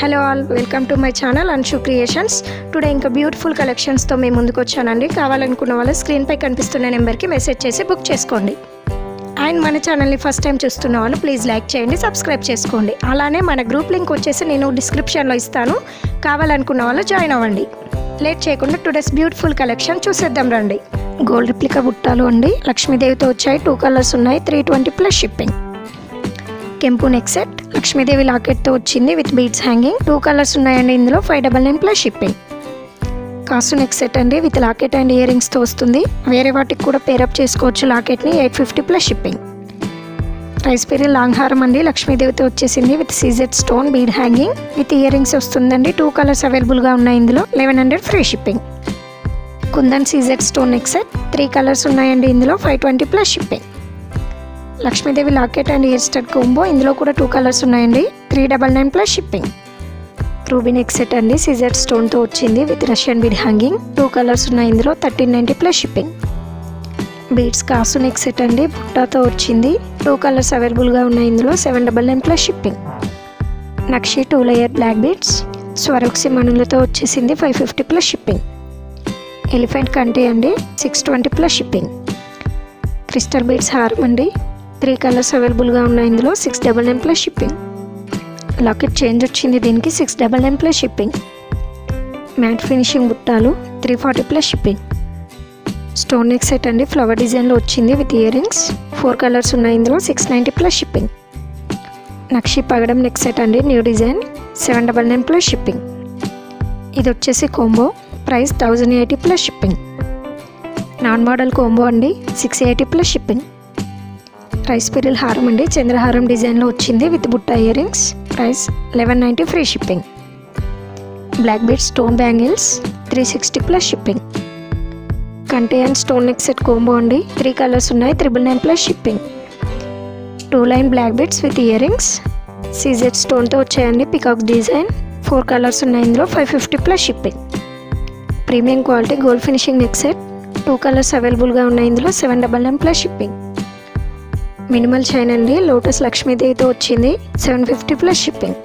Hello all, welcome to my channel Anshu creations. Today ఇంకా beautiful కలెక్షన్స్తో మేము ముందుకు వచ్చానండి. కావాలనుకున్న వాళ్ళు స్క్రీన్పై కనిపిస్తున్న నెంబర్కి మెసేజ్ చేసి బుక్ చేసుకోండి. అండ్ మన ఛానల్ని ఫస్ట్ టైం చూస్తున్న వాళ్ళు ప్లీజ్ లైక్ చేయండి, సబ్స్క్రైబ్ చేసుకోండి. అలానే మన గ్రూప్ లింక్ వచ్చేసి నేను డిస్క్రిప్షన్లో ఇస్తాను, కావాలనుకున్న వాళ్ళు జాయిన్ అవ్వండి. లేట్ చేయకుండా టుడేస్ బ్యూటిఫుల్ కలెక్షన్ చూసేద్దాం రండి. గోల్డ్ రిప్లికా బుట్టాలు అండి, లక్ష్మీదేవితో వచ్చాయి. 2 కలర్స్ ఉన్నాయి, 320+ షిప్పింగ్. కెంపు నెక్ సెట్ లక్ష్మీదేవి లాకెట్తో వచ్చింది విత్ బీడ్స్ హ్యాంగింగ్. 2 కలర్స్ ఉన్నాయండి ఇందులో, 599+ షిప్పింగ్. కాసు నెక్ సెట్ అండి విత్ లాకెట్ అండ్ ఇయర్ రింగ్స్తో వస్తుంది. వేరే వాటికి కూడా పేరప్ చేసుకోవచ్చు లాకెట్ని. 850+ షిప్పింగ్. రైస్ పేరు లాంగ్ హారం అండి, లక్ష్మీదేవితో వచ్చేసింది with CZ stone bead hanging with ear rings వస్తుందండి. 2 కలర్స్ అవైలబుల్గా ఉన్నాయి ఇందులో, 1100 free shipping. Kundan CZ stone neck set 3 colours ఉన్నాయండి ఇందులో, 520+ shipping. Lakshmidevi locket and year stud combo, ఇందులో కూడా 2 కలర్స్ ఉన్నాయండి, 399+ షిప్పింగ్. రూబీ నెక్ సెట్ అండి, సీజెడ్ స్టోన్తో వచ్చింది with Russian bead hanging. 2 colours ఉన్నాయి ఇందులో, 1390+ షిప్పింగ్. బీడ్స్ కాసు నెక్ సెట్ అండి, బుట్టాతో వచ్చింది. 2 కలర్స్ అవైలబుల్గా ఉన్నాయి ఇందులో, 799+ షిప్పింగ్. నక్షి 2 లేయర్ బ్లాక్ బీడ్స్ స్వరూక్సి మణులతో వచ్చేసింది, 550+ షిప్పింగ్. ఎలిఫెంట్ కంటి అండి, 620+ షిప్పింగ్. క్రిస్టల్ బీడ్స్ హారం అండి, 3 కలర్స్ అవైలబుల్గా ఉన్నాయి ఇందులో, 699+ షిప్పింగ్. లాకెట్ చేంజ్ వచ్చింది దీనికి, 699+ షిప్పింగ్. మ్యాట్ ఫినిషింగ్ బుట్టాలు 340+ షిప్పింగ్. స్టోన్ నెక్ సెట్ అండి, ఫ్లవర్ డిజైన్లో వచ్చింది విత్ ఇయర్ రింగ్స్. 4 కలర్స్ ఉన్నాయి ఇందులో, 690+ షిప్పింగ్. నక్షి పగడం నెక్ సెట్ అండి, న్యూ డిజైన్, 799+ షిప్పింగ్. ఇది వచ్చేసి combo, price 1080+ shipping. Non model combo అండి, 680+ షిప్పింగ్. రైస్ పిరిల్ హారం అండి, చంద్రహారం డిజైన్లో వచ్చింది విత్ బుట్ట ear rings. Price 1190 free shipping. Black bead stone bangles 360+ shipping. కంటి and stone neck set combo అండి, 3 కలర్స్ ఉన్నాయి, 999+ shipping. 2 line black beads with ear rings CZ స్టోన్తో వచ్చాయండి, పికాక్ డిజైన్. 4 కలర్స్ ఉన్నాయి ఇందులో, 550+ shipping. Premium quality gold finishing neck set 2 colours అవైలబుల్గా ఉన్నాయి ఇందులో, 799+ షిప్పింగ్. మినిమల్ చైన్ అండి, లోటస్ లక్ష్మీదేవితో వచ్చింది, 750+ shipping.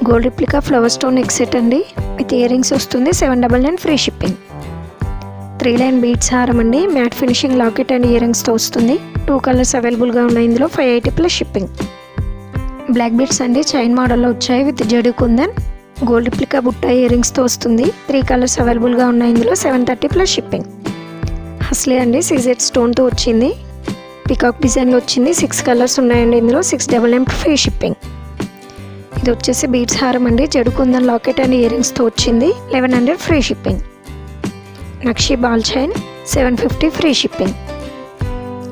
Gold replica flower stone neck set అండి విత్ ఇయర్ రింగ్స్ వస్తుంది, 799 ఫ్రీ షిప్పింగ్. 3 లైన్ బీడ్స్ హారం అండి, matte finishing locket and ear రింగ్స్తో వస్తుంది. 2 కలర్స్ అవైలబుల్గా ఉన్నాయి ఇందులో, 580+ షిప్పింగ్. బ్లాక్ బీడ్స్ అండి, చైన్ మోడల్లో వచ్చాయి with jadau kundan. Gold replica బుట్ట ఇయర్ రింగ్స్తో వస్తుంది. 3 కలర్స్ అవైలబుల్గా ఉన్నాయి ఇందులో, 730+ షిప్పింగ్. హస్లీ అండి, సీజెడ్ స్టోన్తో వచ్చింది, పికాక్ డిజైన్లో వచ్చింది. 6 కలర్స్ ఉన్నాయండి ఇందులో, 699 ఫ్రీ షిప్పింగ్. ఇది వచ్చేసి బీడ్స్ హారం అండి, jadau kundan locket and ear రింగ్స్తో వచ్చింది, 1100 free shipping. Nakshi ball chain 750 free shipping.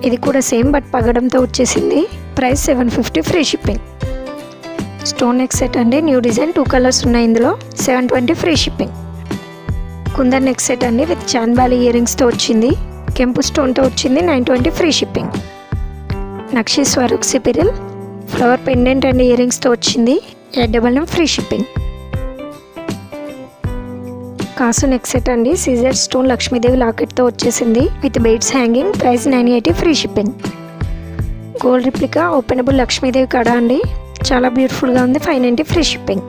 ఇది కూడా సేమ్ బట్ పగడంతో వచ్చేసింది, price 750 free shipping. Stone neck set అండి, న్యూ డిజైన్, 2 కలర్స్ ఉన్నాయి ఇందులో, 720 free shipping. Kundan neck set అండి విత్ చాన్బాలి ఇయర్ రింగ్స్తో వచ్చింది, కెంపు స్టోన్తో వచ్చింది, 920 free shipping. Nakshi Swarovski pearl flower pendant and ear రింగ్స్తో వచ్చింది, 899 ఫ్రీ షిప్పింగ్. కాసు నెక్ సెట్ అండి, సీజెడ్ స్టోన్ లక్ష్మీదేవి లాకెట్తో వచ్చేసింది with beads hanging. Price 980 free shipping. Gold replica openable Lakshmidevi కడ అండి, చాలా బ్యూటిఫుల్గా ఉంది, 590 free shipping.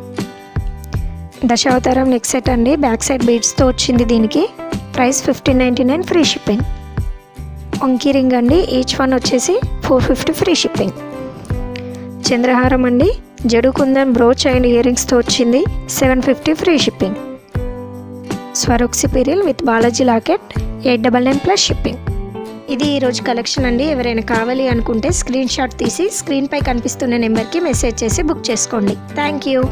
Dashavataram neck set అండి, బ్యాక్ సైడ్ బీడ్స్తో వచ్చింది దీనికి. Price 1599 free shipping. వంకీ రింగ్ అండి, ఈచ్ వన్ వచ్చేసి 450 ఫ్రీ షిప్పింగ్. చంద్రహారం అండి, jadau kundan brooch and ear రింగ్స్తో వచ్చింది, 750 free shipping. Swarovski pearl with Balaji locket 899+ shipping. ఇది ఈరోజు కలెక్షన్ అండి. ఎవరైనా కావాలి అనుకుంటే స్క్రీన్ షాట్ తీసి స్క్రీన్పై కనిపిస్తున్న నెంబర్కి మెసేజ్ చేసి బుక్ చేసుకోండి. Thank you.